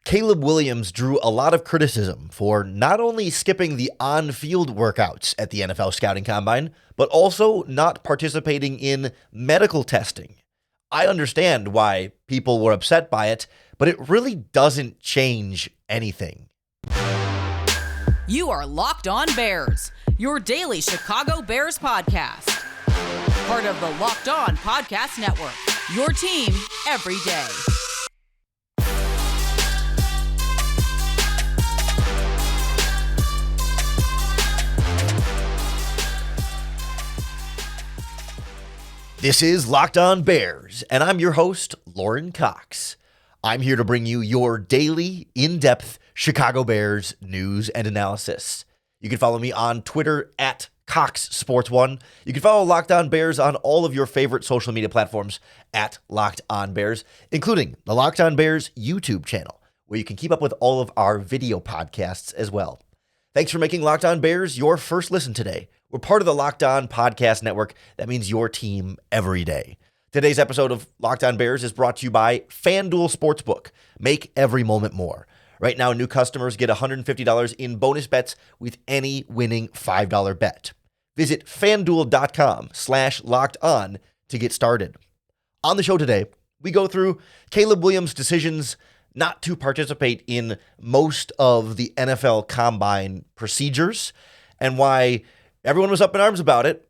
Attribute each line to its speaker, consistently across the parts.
Speaker 1: Caleb Williams drew a lot of criticism for not only skipping the on-field workouts at the NFL Scouting Combine, but also not participating in medical testing. I understand why people were upset by it, but it really doesn't change anything.
Speaker 2: You are Locked On Bears, your daily Chicago Bears podcast. Part of the Locked On Podcast Network, your team every day.
Speaker 1: This is Locked On Bears, and I'm your host, Lauren Cox. I'm here to bring you your daily, in-depth Chicago Bears news and analysis. You can follow me on Twitter at CoxSports1. You can follow Locked On Bears on all of your favorite social media platforms at Locked On Bears, including the Locked On Bears YouTube channel, where you can keep up with all of our video podcasts as well. Thanks for making Locked On Bears your first listen today. We're part of the Locked On Podcast Network. That means your team every day. Today's episode of Locked On Bears is brought to you by FanDuel Sportsbook. Make every moment more. Right now, new customers get $150 in bonus bets with any winning $5 bet. Visit FanDuel.com/LockedOn to get started. On the show today, we go through Caleb Williams' decisions not to participate in most of the NFL Combine procedures and why everyone was up in arms about it,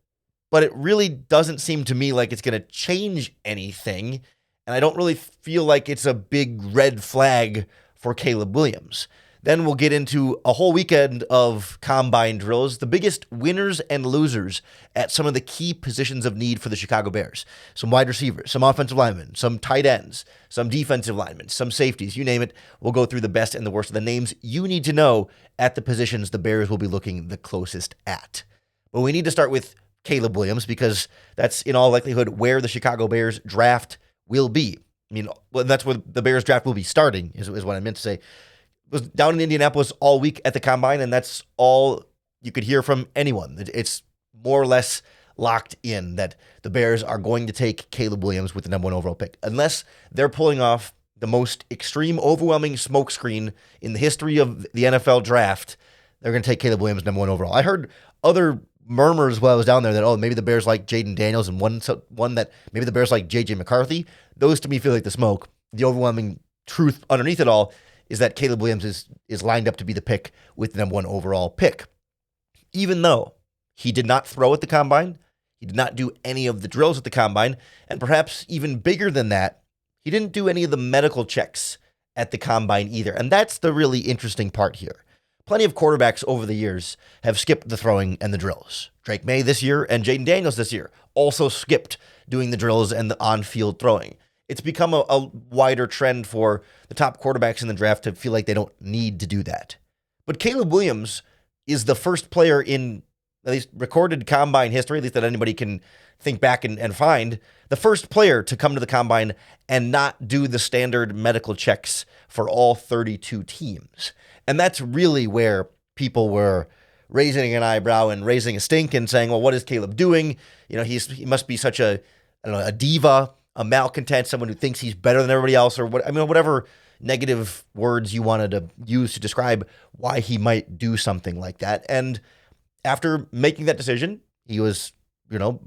Speaker 1: but it really doesn't seem to me like it's going to change anything, and I don't really feel like it's a big red flag for Caleb Williams. Then we'll get into a whole weekend of combine drills, the biggest winners and losers at some of the key positions of need for the Chicago Bears. Some wide receivers, some offensive linemen, some tight ends, some defensive linemen, some safeties, you name it. We'll go through the best and the worst of the names you need to know at the positions the Bears will be looking the closest at. But we need to start with Caleb Williams because that's in all likelihood where the Chicago Bears draft will be. I mean, well, that's where the Bears draft will be starting is what I meant to say. Was down in Indianapolis all week at the Combine, and that's all you could hear from anyone. It's more or less locked in that the Bears are going to take Caleb Williams with the number one overall pick. Unless they're pulling off the most extreme, overwhelming smokescreen in the history of the NFL draft, they're going to take Caleb Williams number one overall. I heard other murmurs while I was down there that, maybe the Bears like Jaden Daniels, and one that maybe the Bears like J.J. McCarthy. Those to me feel like the smoke. The overwhelming truth underneath it all is that Caleb Williams is lined up to be the pick with the number one overall pick. Even though he did not throw at the Combine, he did not do any of the drills at the Combine, and perhaps even bigger than that, he didn't do any of the medical checks at the Combine either. And that's the really interesting part here. Plenty of quarterbacks over the years have skipped the throwing and the drills. Drake May this year and Jaden Daniels this year also skipped doing the drills and the on-field throwing. It's become a wider trend for the top quarterbacks in the draft to feel like they don't need to do that. But Caleb Williams is the first player in at least recorded Combine history, at least that anybody can think back and find, the first player to come to the Combine and not do the standard medical checks for all 32 teams. And that's really where people were raising an eyebrow and raising a stink and saying, well, what is Caleb doing? He must be such a diva, a malcontent, someone who thinks he's better than everybody else, or whatever negative words you wanted to use to describe why he might do something like that. And after making that decision, he was,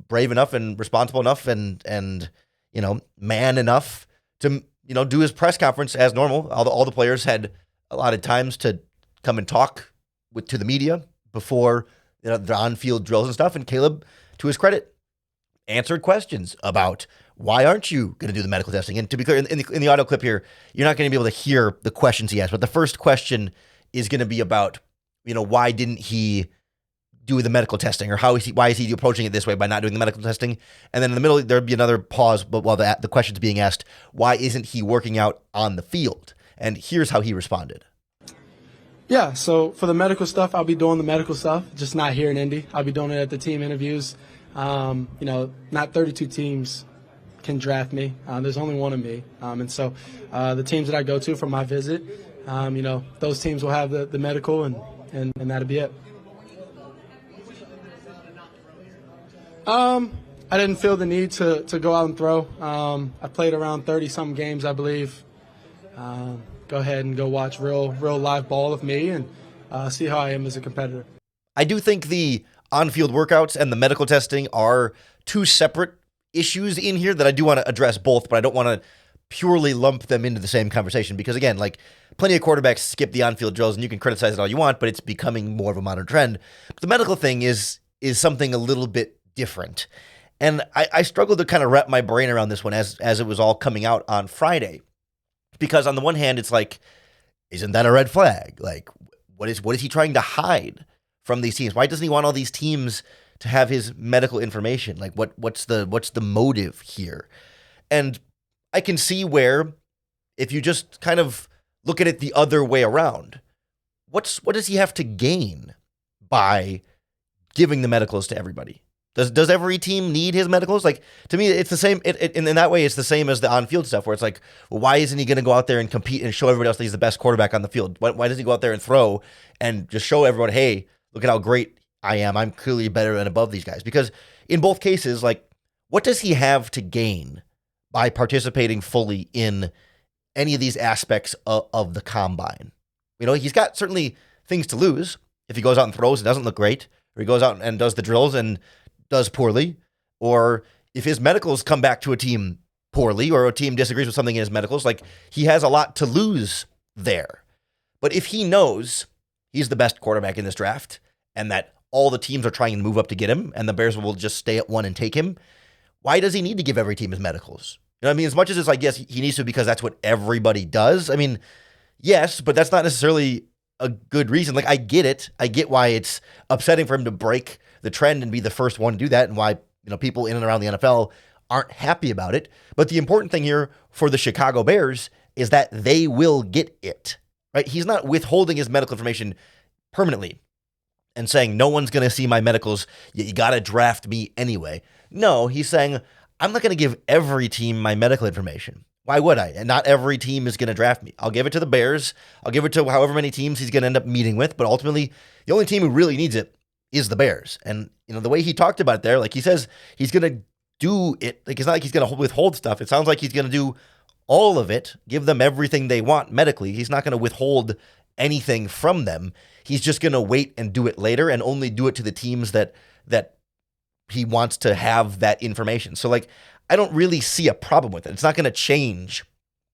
Speaker 1: brave enough and responsible enough and man enough to, do his press conference as normal. All the players had allotted times to come and talk to the media before the on-field drills and stuff. And Caleb, to his credit, answered questions about why aren't you going to do the medical testing? And to be clear, in the audio clip here, you're not going to be able to hear the questions he asked. But the first question is going to be about, why didn't he do the medical testing, or why is he approaching it this way by not doing the medical testing? And then in the middle, there'd be another pause, but while the question's being asked, why isn't he working out on the field? And here's how he responded.
Speaker 3: Yeah, so for the medical stuff, I'll be doing the medical stuff, just not here in Indy. I'll be doing it at the team interviews. Not 32 teams can draft me. There's only one of me. And so the teams that I go to for my visit, those teams will have the medical, and that'll be it. I didn't feel the need to go out and throw. I played around 30-something games, I believe. go ahead and go watch real live ball of me and see how I am as a competitor.
Speaker 1: I do think the on-field workouts and the medical testing are two separate issues in here that I do want to address both, but I don't want to purely lump them into the same conversation because, again, like plenty of quarterbacks skip the on-field drills and you can criticize it all you want, but it's becoming more of a modern trend. But the medical thing is something a little bit different. And I struggled to kind of wrap my brain around this one as it was all coming out on Friday. Because on the one hand, it's like, isn't that a red flag? Like, what is he trying to hide from these teams? Why doesn't he want all these teams to have his medical information? Like, what's the motive here? And I can see where, if you just kind of look at it the other way around, what does he have to gain by giving the medicals to everybody? Does every team need his medicals? Like, to me, it's the same. In that way, it's the same as the on-field stuff, where it's like, well, why isn't he going to go out there and compete and show everybody else that he's the best quarterback on the field? Why doesn't he go out there and throw and just show everyone, hey, look at how great I am. I'm clearly better and above these guys. Because in both cases, like, what does he have to gain by participating fully in any of these aspects of the combine? You know, he's got certainly things to lose if he goes out and throws and doesn't look great, or he goes out and does the drills and does poorly, or if his medicals come back to a team poorly, or a team disagrees with something in his medicals, like, he has a lot to lose there. But if he knows he's the best quarterback in this draft and that all the teams are trying to move up to get him and the Bears will just stay at one and take him, why does he need to give every team his medicals? You know what I mean? As much as it's like, yes, he needs to because that's what everybody does. I mean, yes, but that's not necessarily a good reason. Like, I get it. I get why it's upsetting for him to break the trend and be the first one to do that, and why, you know, people in and around the NFL aren't happy about it. But the important thing here for the Chicago Bears is that they will get it, right? He's not withholding his medical information permanently and saying, no one's going to see my medicals. You got to draft me anyway. No, he's saying, I'm not going to give every team my medical information. Why would I? And not every team is going to draft me. I'll give it to the Bears. I'll give it to however many teams he's going to end up meeting with. But ultimately, the only team who really needs it is the Bears. And, you know, the way he talked about it there, like, he says he's going to do it. Like, it's not like he's going to withhold stuff. It sounds like he's going to do all of it, give them everything they want medically. He's not going to withhold anything from them. He's just going to wait and do it later and only do it to the teams that he wants to have that information. So, like, I don't really see a problem with it. It's not going to change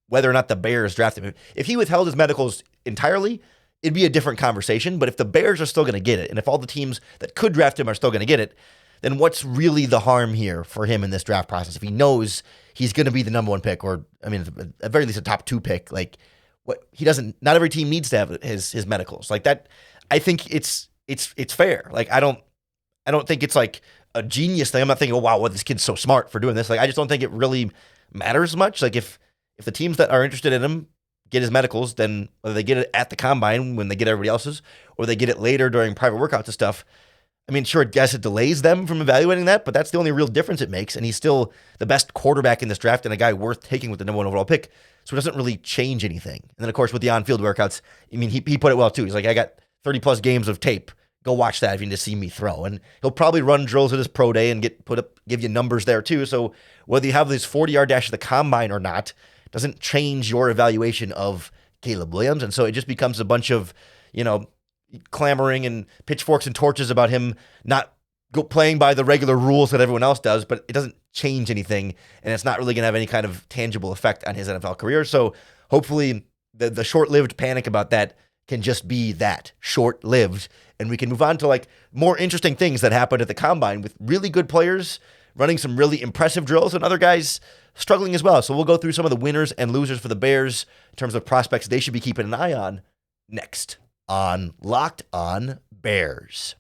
Speaker 1: whether or not the Bears draft him. If he withheld his medicals entirely, it'd be a different conversation. But if the Bears are still going to get it, and if all the teams that could draft him are still going to get it, then what's really the harm here for him in this draft process? If he knows he's going to be the number one pick, or, I mean, at the very least a top 2 pick, like, what he doesn't, not every team needs to have his medicals like that. I think it's fair. Like, I don't think it's like a genius thing. I'm not thinking, oh, wow, well, this kid's so smart for doing this. Like, I just don't think it really matters much. Like, if the teams that are interested in him get his medicals, then whether they get it at the combine when they get everybody else's, or they get it later during private workouts and stuff, I mean, sure, I guess it delays them from evaluating that, but that's the only real difference it makes. And he's still the best quarterback in this draft and a guy worth taking with the number 1 overall pick. So it doesn't really change anything. And then, of course, with the on-field workouts, I mean, he put it well, too. He's like, I got 30-plus games of tape. Go watch that if you need to see me throw. And he'll probably run drills at his pro day and give you numbers there, too. So whether you have this 40-yard dash at the combine or not doesn't change your evaluation of Caleb Williams. And so it just becomes a bunch of, you know, clamoring and pitchforks and torches about him not playing by the regular rules that everyone else does, but it doesn't change anything, and it's not really going to have any kind of tangible effect on his NFL career. So hopefully the short-lived panic about that can just be that, short-lived, and we can move on to, like, more interesting things that happened at the combine with really good players running some really impressive drills and other guys struggling as well. So we'll go through some of the winners and losers for the Bears in terms of prospects they should be keeping an eye on next on Locked On Bears.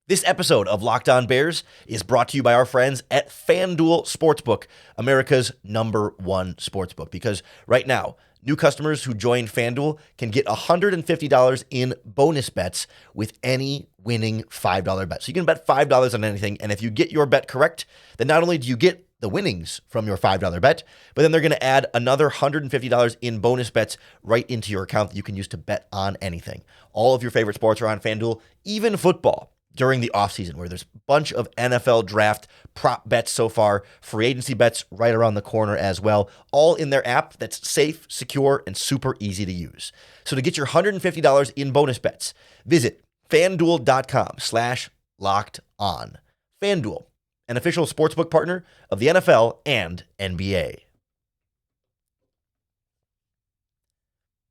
Speaker 1: This episode of Locked On Bears is brought to you by our friends at FanDuel Sportsbook, America's #1 sportsbook. Because right now, new customers who join FanDuel can get $150 in bonus bets with any winning $5 bet. So you can bet $5 on anything, and if you get your bet correct, then not only do you get the winnings from your $5 bet, but then they're going to add another $150 in bonus bets right into your account that you can use to bet on anything. All of your favorite sports are on FanDuel, even football. during the offseason, where there's a bunch of NFL draft prop bets so far, free agency bets right around the corner as well, all in their app that's safe, secure, and super easy to use. So to get your $150 in bonus bets, visit FanDuel.com/LockedOn. FanDuel, an official sportsbook partner of the NFL and NBA.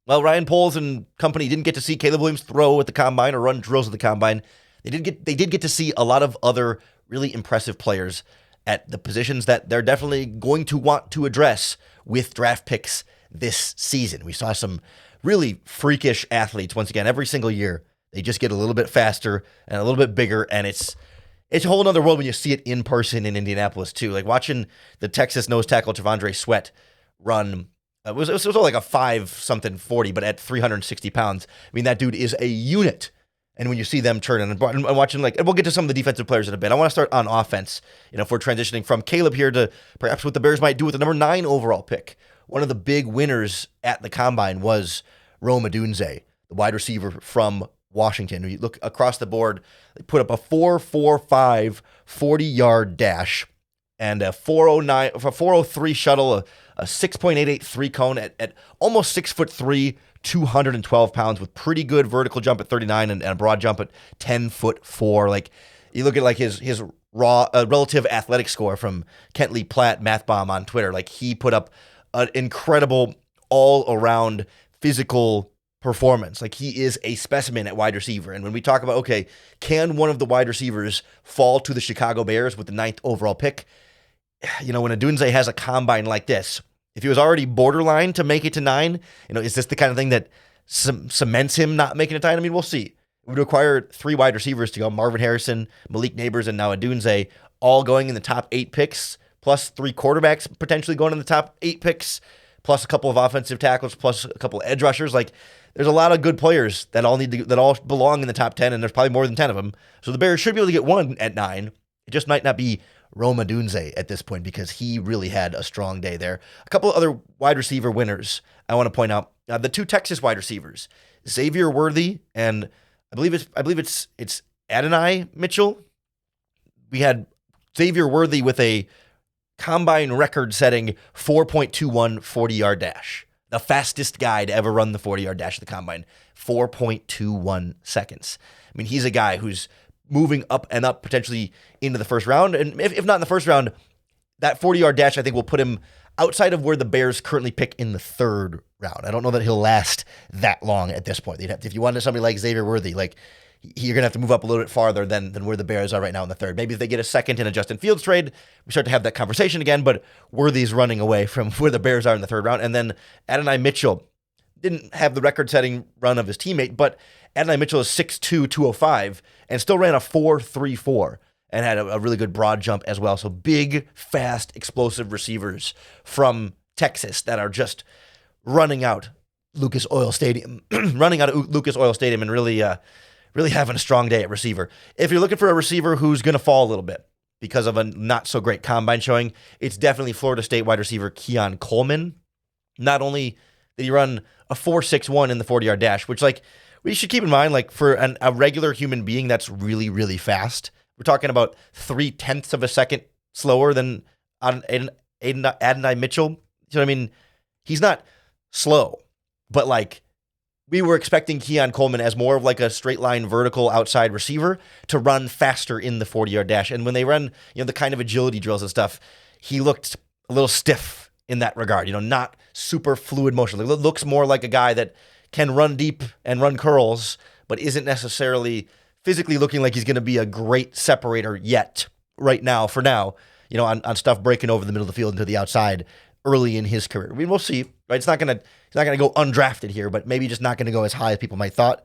Speaker 1: Well, Ryan Poles and company didn't get to see Caleb Williams throw at the combine or run drills at the combine. They did get to see a lot of other really impressive players at the positions that they're definitely going to want to address with draft picks this season. We saw some really freakish athletes once again every single year. They just get a little bit faster and a little bit bigger, and it's a whole other world when you see it in person in Indianapolis too. Like watching the Texas nose tackle T'Vondre Sweat run. It was like a 5-something-40, but at 360 pounds. I mean, that dude is a unit. And when you see them turn and watching, and we'll get to some of the defensive players in a bit. I want to start on offense. If we're transitioning from Caleb here to perhaps what the Bears might do with the number 9 overall pick. One of the big winners at the combine was Rome Odunze, the wide receiver from Washington. You look across the board, they put up a 4.45 40-yard dash and a 4.03 shuttle, a 6.88 three-cone at almost 6'3", 212 pounds with pretty good vertical jump at 39 and a broad jump at 10'4". Like you look at his raw relative athletic score from Kent Lee Platt Math Bomb on Twitter. Like he put up an incredible all-around physical performance. Like he is a specimen at wide receiver. And when we talk about, okay, can one of the wide receivers fall to the Chicago Bears with the 9th overall pick? When Odunze has a combine like this, if he was already borderline to make it to 9, is this the kind of thing that cements him not making it to 9? I mean, we'll see. It would require 3 wide receivers to go: Marvin Harrison, Malik Neighbors, and now Odunze, all going in the top 8 picks, plus 3 quarterbacks potentially going in the top 8 picks, plus a couple of offensive tackles, plus a couple of edge rushers. Like, there's a lot of good players that all belong in the top 10, and there's probably more than 10 of them. So the Bears should be able to get one at 9. It just might not be Rome Odunze at this point because he really had a strong day there. A couple of other wide receiver winners I want to point out: the 2 Texas wide receivers, Xavier Worthy and I believe it's Adonai Mitchell. We had Xavier Worthy with a combine record-setting 4.21 40-yard dash, the fastest guy to ever run the 40-yard dash at the combine, 4.21 seconds. I mean, he's a guy who's moving up and up potentially into the first round. And if not in the first round, that 40-yard dash, I think, will put him outside of where the Bears currently pick in the 3rd round. I don't know that he'll last that long at this point. If you wanted somebody like Xavier Worthy, you're going to have to move up a little bit farther than where the Bears are right now in the 3rd. Maybe if they get a 2nd in a Justin Fields trade, we start to have that conversation again, but Worthy's running away from where the Bears are in the 3rd round. And then Adonai Mitchell didn't have the record-setting run of his teammate, but Adonai Mitchell is 6'2", 205, and still ran a 4.34 and had a really good broad jump as well. So big, fast, explosive receivers from Texas that are just running out Lucas Oil Stadium, and really having a strong day at receiver. If you're looking for a receiver who's going to fall a little bit because of a not-so-great combine showing, it's definitely Florida State wide receiver Keon Coleman. Not only did he run a 4.61 in the 40-yard dash, which, we should keep in mind, for a regular human being, that's really, really fast. We're talking about 0.3 of a second slower than Adonai Mitchell. So, I mean, he's not slow, but, we were expecting Keon Coleman as more of a straight line vertical outside receiver to run faster in the 40-yard dash. And when they run, the kind of agility drills and stuff, he looked a little stiff in that regard, not super fluid motion. It looks more like a guy that can run deep and run curls, but isn't necessarily physically looking like he's going to be a great separator yet, right now, for now, on stuff breaking over the middle of the field into the outside early in his career. I mean, we'll see, right? He's not going to go undrafted here, but maybe just not going to go as high as people might thought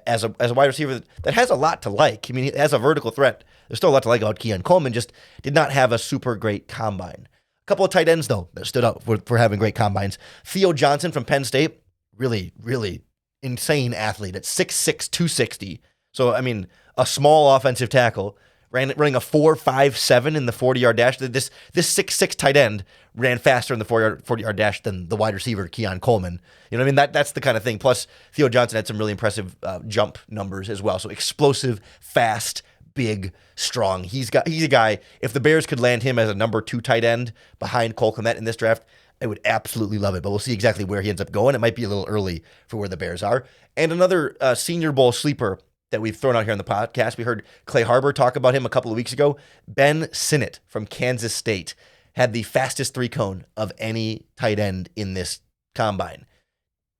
Speaker 1: as a wide receiver that has a lot to like. I mean, as a vertical threat, there's still a lot to like about Keon Coleman, just did not have a super great combine. A couple of tight ends, though, that stood up for having great combines. Theo Johnson from Penn State, really, really insane athlete at 6'6", 260. So, I mean, a small offensive tackle, running a 4.57 in the 40-yard dash. This 6'6" tight end ran faster in the 40-yard dash than the wide receiver, Keon Coleman. You know what I mean? That's the kind of thing. Plus, Theo Johnson had some really impressive jump numbers as well. So explosive, fast, big, strong. He's a guy, if the Bears could land him as a number 2 tight end behind Cole Kmet in this draft, I would absolutely love it. But we'll see exactly where he ends up going. It might be a little early for where the Bears are. And another Senior Bowl sleeper that we've thrown out here on the podcast, we heard Clay Harbor talk about him a couple of weeks ago. Ben Sinnott from Kansas State had the fastest 3-cone of any tight end in this combine.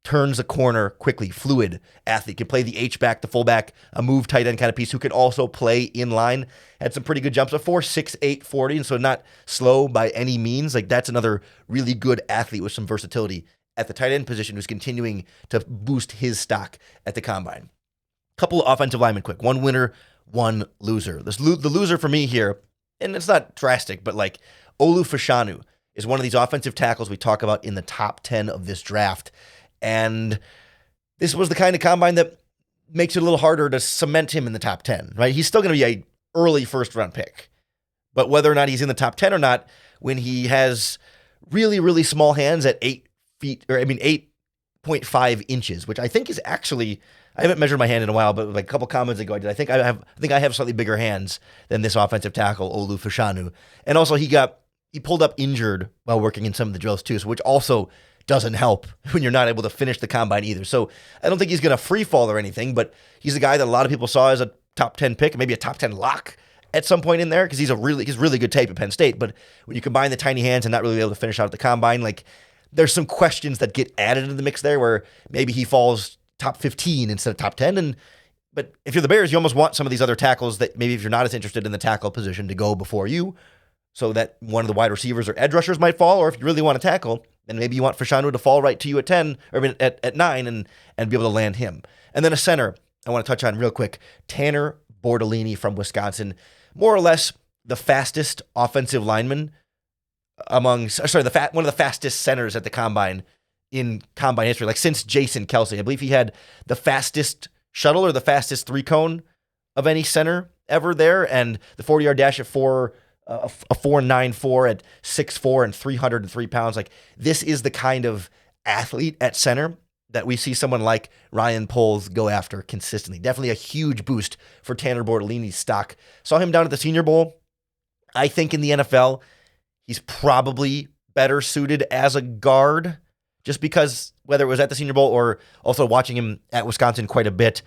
Speaker 1: Turns a corner quickly, fluid athlete, can play the H-back, the fullback, a move tight end kind of piece who can also play in line. Had some pretty good jumps, a 4.68 40, and so not slow by any means. Like, that's another really good athlete with some versatility at the tight end position who's continuing to boost his stock at the combine. Couple of offensive linemen quick. One winner, one loser. The loser for me here, and it's not drastic, but like Olu Fashanu is one of these offensive tackles we talk about in the top 10 of this draft. And this was the kind of combine that makes it a little harder to cement him in the top 10, right? He's still going to be an early first-round pick. But whether or not he's in the top 10 or not, when he has really, really small hands at 8.5 inches, which I think is actually, I haven't measured my hand in a while, but like a couple comments ago I did. I think I have slightly bigger hands than this offensive tackle, Olu Fashanu. And also he pulled up injured while working in some of the drills too, so which also doesn't help when you're not able to finish the combine either. So I don't think he's going to free fall or anything, but he's a guy that a lot of people saw as a top 10 pick, maybe a top 10 lock at some point in there, because he's really good tape at Penn State. But when you combine the tiny hands and not really be able to finish out at the combine, like there's some questions that get added into the mix there where maybe he falls top 15 instead of top 10. But if you're the Bears, you almost want some of these other tackles that maybe if you're not as interested in the tackle position to go before you, so that one of the wide receivers or edge rushers might fall, or if you really want to tackle, then maybe you want Fashanu to fall right to you at 10, or at 9 and be able to land him. And then a center I want to touch on real quick, Tanner Bortolini from Wisconsin, more or less the fastest offensive lineman one of the fastest centers at the combine in combine history, like since Jason Kelsey. I believe he had the fastest shuttle or the fastest 3-cone of any center ever there, and the 40-yard dash at 4.94 at 6'4" and 303 pounds. Like, this is the kind of athlete at center that we see someone like Ryan Poles go after consistently. Definitely a huge boost for Tanner Bortolini's stock. Saw him down at the Senior Bowl. I think in the NFL, he's probably better suited as a guard, just because whether it was at the Senior Bowl or also watching him at Wisconsin quite a bit,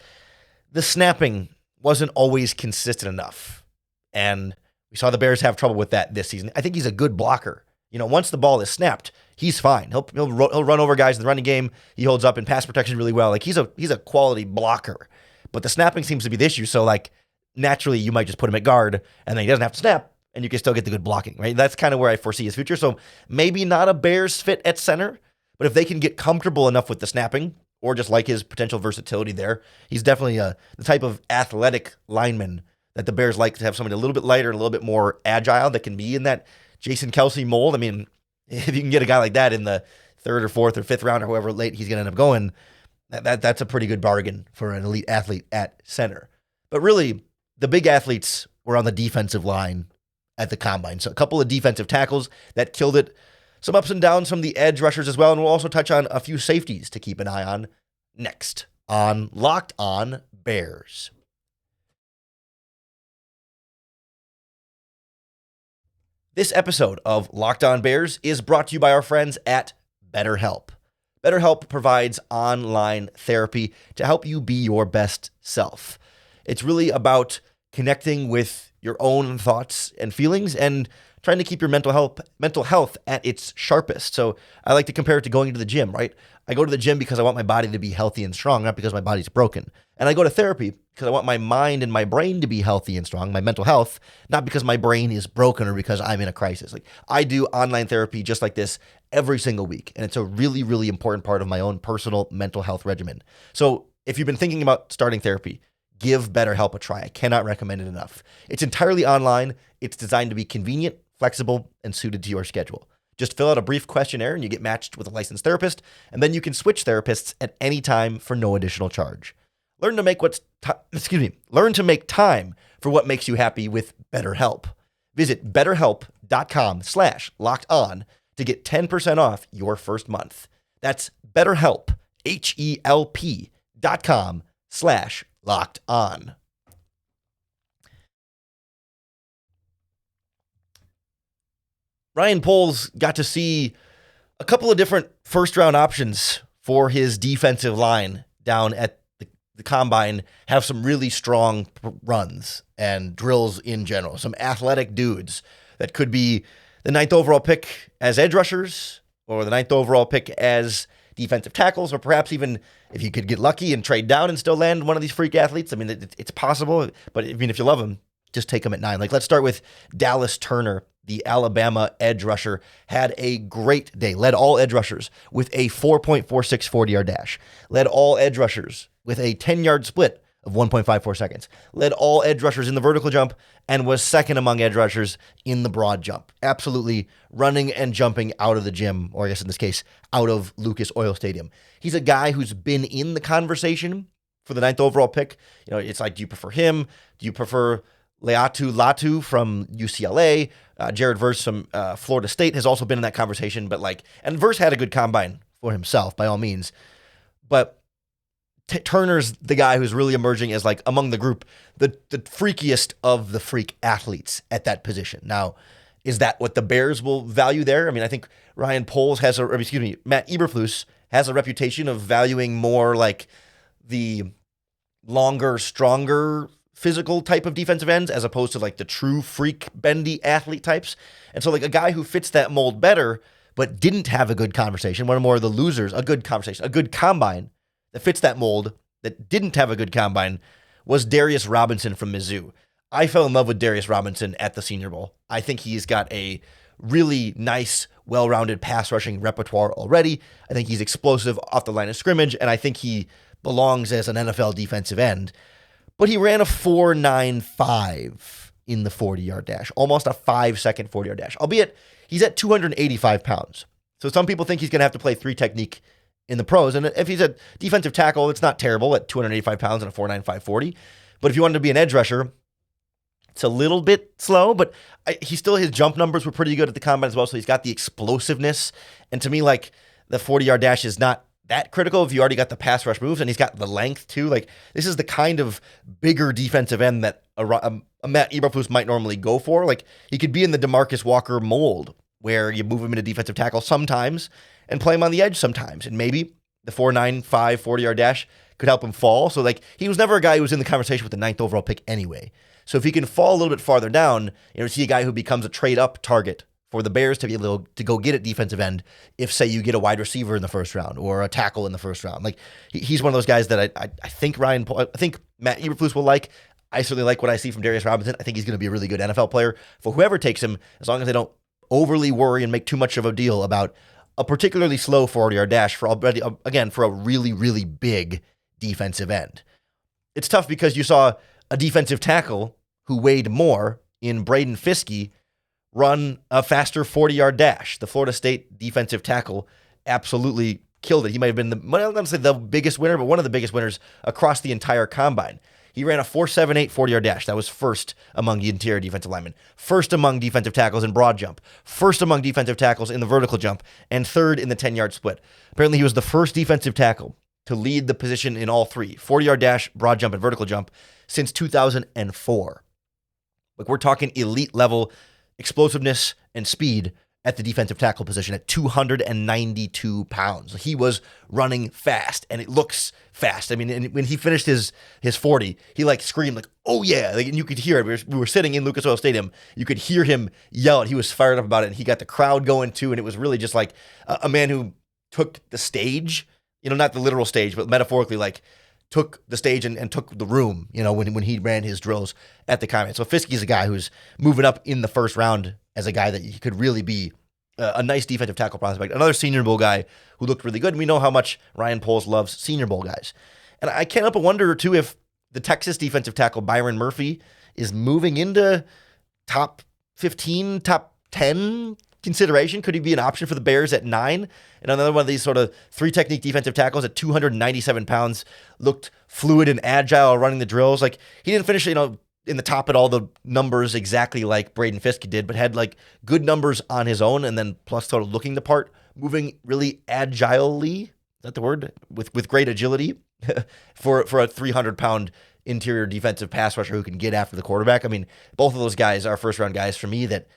Speaker 1: the snapping wasn't always consistent enough. And we saw the Bears have trouble with that this season. I think he's a good blocker. Once the ball is snapped, he's fine. He'll run over guys in the running game. He holds up in pass protection really well. Like, he's a quality blocker. But the snapping seems to be the issue. So, like, naturally, you might just put him at guard, and then he doesn't have to snap, and you can still get the good blocking, right? That's kind of where I foresee his future. So maybe not a Bears fit at center, but if they can get comfortable enough with the snapping, or just like his potential versatility there, he's definitely the type of athletic lineman that the Bears like to have, somebody a little bit lighter and a little bit more agile that can be in that Jason Kelsey mold. I mean, if you can get a guy like that in the 3rd or 4th or 5th round or however late he's going to end up going, that's a pretty good bargain for an elite athlete at center. But really, the big athletes were on the defensive line at the combine. So a couple of defensive tackles that killed it. Some ups and downs from the edge rushers as well. And we'll also touch on a few safeties to keep an eye on next on Locked On Bears. This episode of Locked On Bears is brought to you by our friends at BetterHelp. BetterHelp provides online therapy to help you be your best self. It's really about connecting with your own thoughts and feelings and trying to keep your mental health at its sharpest. So I like to compare it to going to the gym, right? I go to the gym because I want my body to be healthy and strong, not because my body's broken. And I go to therapy because I want my mind and my brain to be healthy and strong, my mental health, not because my brain is broken or because I'm in a crisis. Like, I do online therapy just like this every single week, and it's a really, really important part of my own personal mental health regimen. So if you've been thinking about starting therapy, give BetterHelp a try. I cannot recommend it enough. It's entirely online. It's designed to be convenient, flexible, and suited to your schedule. Just fill out a brief questionnaire and you get matched with a licensed therapist, and then you can switch therapists at any time for no additional charge. Learn to make time for what makes you happy with BetterHelp. Visit betterhelp.com/lockedon to get 10% off your first month. That's BetterHelp, HELP.com/lockedon. Ryan Poles got to see a couple of different first-round options for his defensive line down at the combine have some really strong runs and drills in general. Some athletic dudes that could be the 9th overall pick as edge rushers or the 9th overall pick as defensive tackles, or perhaps even if you could get lucky and trade down and still land one of these freak athletes. I mean, it's possible, but I mean, if you love him, just take him at 9. Like, let's start with Dallas Turner, the Alabama edge rusher, had a great day. Led all edge rushers with a 4.46 40-yard dash. Led all edge rushers with a 10-yard split of 1.54 seconds. Led all edge rushers in the vertical jump and was second among edge rushers in the broad jump. Absolutely running and jumping out of the gym, or I guess in this case, out of Lucas Oil Stadium. He's a guy who's been in the conversation for the 9th overall pick. You know, it's like, do you prefer him? Do you prefer Leatu Latu from UCLA? Jared Verse from Florida State has also been in that conversation, but and Verse had a good combine for himself by all means, but Turner's the guy who's really emerging as among the group, the freakiest of the freak athletes at that position. Now, is that what the Bears will value there? I mean, I think Matt Eberflus has a reputation of valuing more the longer, stronger physical type of defensive ends as opposed to the true freak bendy athlete types. And so a guy who fits that mold better, but didn't have a good conversation, one more of the losers, a good combine that fits that mold, that didn't have a good combine, was Darius Robinson from Mizzou. I fell in love with Darius Robinson at the Senior Bowl. I think he's got a really nice, well-rounded pass rushing repertoire already. I think he's explosive off the line of scrimmage, and I think he belongs as an NFL defensive end. But he ran a 4.95 in the 40-yard dash, almost a 5-second 40-yard dash, albeit he's at 285 pounds. So some people think he's going to have to play 3 technique in the pros. And if he's a defensive tackle, it's not terrible at 285 pounds and a 4.95 40. But if you wanted to be an edge rusher, it's a little bit slow, but his jump numbers were pretty good at the combine as well. So he's got the explosiveness. And to me, the 40-yard dash is not that critical if you already got the pass rush moves, and he's got the length too. This is the kind of bigger defensive end that a Matt Eberflus might normally go for. He could be in the DeMarcus Walker mold where you move him into defensive tackle sometimes and play him on the edge sometimes. And maybe the 4.95 40-yard dash could help him fall. So he was never a guy who was in the conversation with the 9th overall pick anyway. So if he can fall a little bit farther down, see a guy who becomes a trade up target for the Bears to be able to go get at defensive end if, say, you get a wide receiver in the first round or a tackle in the first round. He's one of those guys that I think Matt Eberflus will like. I certainly like what I see from Darius Robinson. I think he's going to be a really good NFL player for whoever takes him, as long as they don't overly worry and make too much of a deal about a particularly slow 40-yard dash for a really, really big defensive end. It's tough because you saw a defensive tackle who weighed more in Braden Fiske run a faster 40-yard dash. The Florida State defensive tackle absolutely killed it. He might have been the biggest winner, but one of the biggest winners across the entire combine. He ran a 4.78 40-yard dash. That was first among the interior defensive linemen, first among defensive tackles in broad jump, first among defensive tackles in the vertical jump, and third in the 10-yard split. Apparently, he was the first defensive tackle to lead the position in all 3, 40-yard dash, broad jump, and vertical jump, since 2004. We're talking elite level explosiveness and speed at the defensive tackle position at 292 pounds. He was running fast, and it looks fast. I mean, and when he finished his 40, he screamed "Oh yeah!" And you could hear it. We were sitting in Lucas Oil Stadium. You could hear him yell. He was fired up about it, and he got the crowd going too. And it was really just a man who took the stage, not the literal stage, but metaphorically, took the stage and took the room, when he ran his drills at the combine. So Fiske's a guy who's moving up in the first round as a guy that he could really be a nice defensive tackle prospect. Another Senior Bowl guy who looked really good. And we know how much Ryan Poles loves Senior Bowl guys. And I can't help but wonder, too, if the Texas defensive tackle Byron Murphy is moving into top 15, top 10 consideration. Could he be an option for the Bears at 9? And another one of these sort of 3 technique defensive tackles at 297 pounds, looked fluid and agile running the drills. He didn't finish, in the top at all the numbers exactly like Braden Fiske did, but had good numbers on his own, and then plus sort of looking the part, moving really agilely. Is that the word? With great agility for a 300-pound interior defensive pass rusher who can get after the quarterback. I mean, both of those guys are first-round guys for me that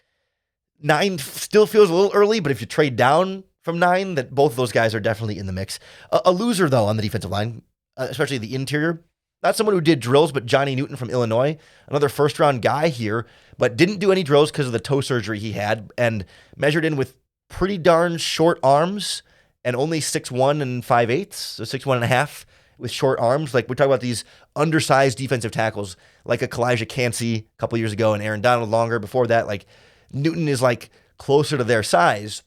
Speaker 1: 9 still feels a little early, but if you trade down from 9, that both of those guys are definitely in the mix. A loser, though, on the defensive line, especially the interior. Not someone who did drills, but Johnny Newton from Illinois, another first-round guy here, but didn't do any drills because of the toe surgery he had, and measured in with pretty darn short arms and only 6'1 and 5/8, so 6'1 and a half with short arms. Like, we talk about these undersized defensive tackles, like a Kalijah Cansey a couple years ago and Aaron Donald longer before that. Like, Newton is like closer to their size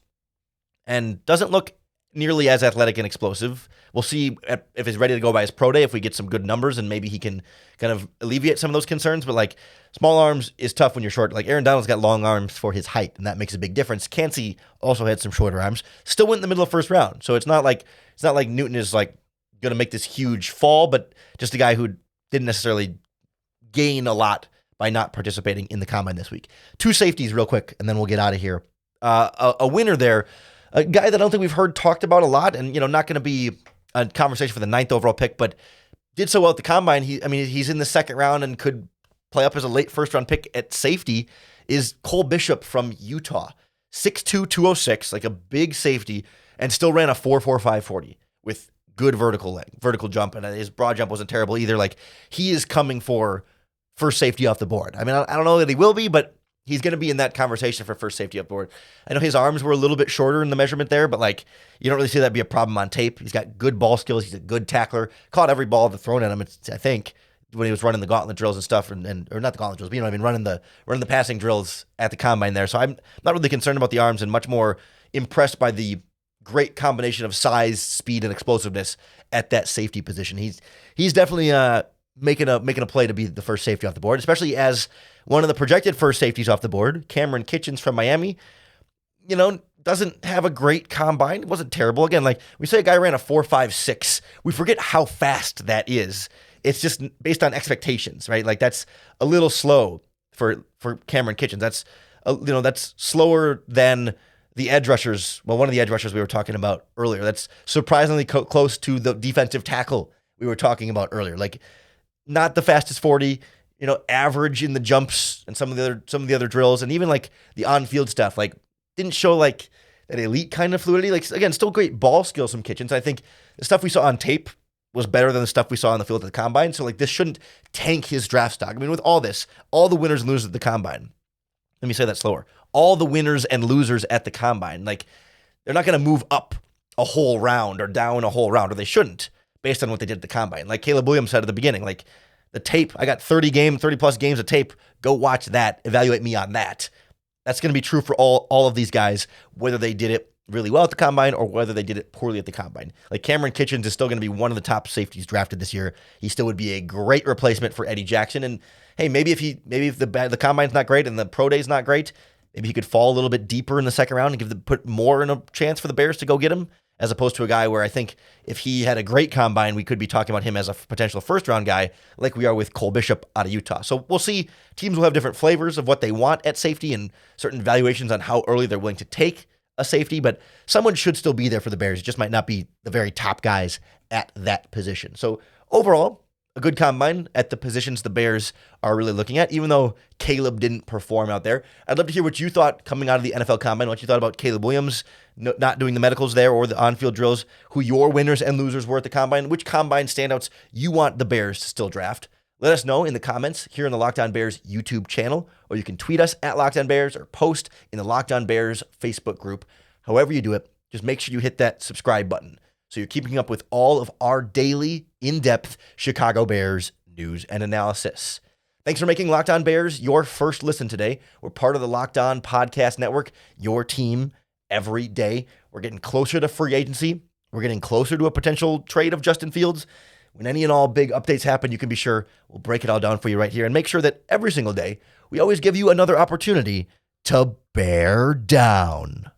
Speaker 1: and doesn't look nearly as athletic and explosive. We'll see if he's ready to go by his pro day, if we get some good numbers, and maybe he can kind of alleviate some of those concerns. But like, small arms is tough when you're short. Like, Aaron Donald's got long arms for his height, and that makes a big difference. Cansey also had some shorter arms. Still went in the middle of first round. So it's not like Newton is like going to make this huge fall, but just a guy who didn't necessarily gain a lot by not participating in the combine this week. 2 safeties real quick, and then we'll get out of here. A winner there, a guy that I don't think we've heard talked about a lot, and not going to be a conversation for the 9th overall pick, but did so well at the combine. He's in the second round and could play up as a late first round pick at safety, is Cole Bishop from Utah. 6'2", 206, like a big safety, and still ran a 4.45 40 with good vertical jump, and his broad jump wasn't terrible either. Like, he is coming for first safety off the board. I don't know that he will be, but he's going to be in that conversation for first safety off the board. I know his arms were a little bit shorter in the measurement there, but like, you don't really see that be a problem on tape. He's got good ball skills. He's a good tackler. Caught every ball that's thrown at him, I think, when he was running the gauntlet drills and stuff, or not the gauntlet drills, but running the passing drills at the combine there. So I'm not really concerned about the arms, and much more impressed by the great combination of size, speed, and explosiveness at that safety position. He's definitely making a play to be the first safety off the board, especially as one of the projected first safeties off the board, Cameron Kitchens from Miami, doesn't have a great combine. It wasn't terrible. Again, like, we say a guy ran a 4.56. We forget how fast that is. It's just based on expectations, right? Like, that's a little slow for Cameron Kitchens. That's slower than the edge rushers. Well, one of the edge rushers we were talking about earlier. That's surprisingly close to the defensive tackle we were talking about earlier. Like, not the fastest 40, average in the jumps and some of the other drills, and even like the on-field stuff. Like, didn't show like that elite kind of fluidity. Like, again, still great ball skills from Kitchens. I think the stuff we saw on tape was better than the stuff we saw on the field at the combine. So like, this shouldn't tank his draft stock. With all this, all the winners and losers at the combine. Let me say that slower. All the winners and losers at the combine, like, they're not going to move up a whole round or down a whole round, or they shouldn't, based on what they did at the combine. Like Caleb Williams said at the beginning, like, the tape, I got 30 plus games of tape. Go watch that. Evaluate me on that. That's going to be true for all of these guys, whether they did it really well at the combine or whether they did it poorly at the combine. Like, Cameron Kitchens is still going to be one of the top safeties drafted this year. He still would be a great replacement for Eddie Jackson. And hey, maybe if the combine's not great and the pro day's not great, maybe he could fall a little bit deeper in the second round and put more in a chance for the Bears to go get him, as opposed to a guy where I think if he had a great combine, we could be talking about him as a potential first-round guy, like we are with Cole Bishop out of Utah. So we'll see. Teams will have different flavors of what they want at safety and certain valuations on how early they're willing to take a safety, but someone should still be there for the Bears. It just might not be the very top guys at that position. So overall, a good combine at the positions the Bears are really looking at, even though Caleb didn't perform out there. I'd love to hear what you thought coming out of the NFL combine, what you thought about Caleb Williams not doing the medicals there or the on-field drills, who your winners and losers were at the combine, which combine standouts you want the Bears to still draft. Let us know in the comments here on the Locked On Bears YouTube channel, or you can tweet us at Locked On Bears or post in the Locked On Bears Facebook group. However you do it, just make sure you hit that subscribe button so you're keeping up with all of our daily, in-depth Chicago Bears news and analysis. Thanks for making Locked On Bears your first listen today. We're part of the Locked On Podcast Network, your team every day. We're getting closer to free agency. We're getting closer to a potential trade of Justin Fields. When any and all big updates happen, you can be sure we'll break it all down for you right here and make sure that every single day we always give you another opportunity to bear down.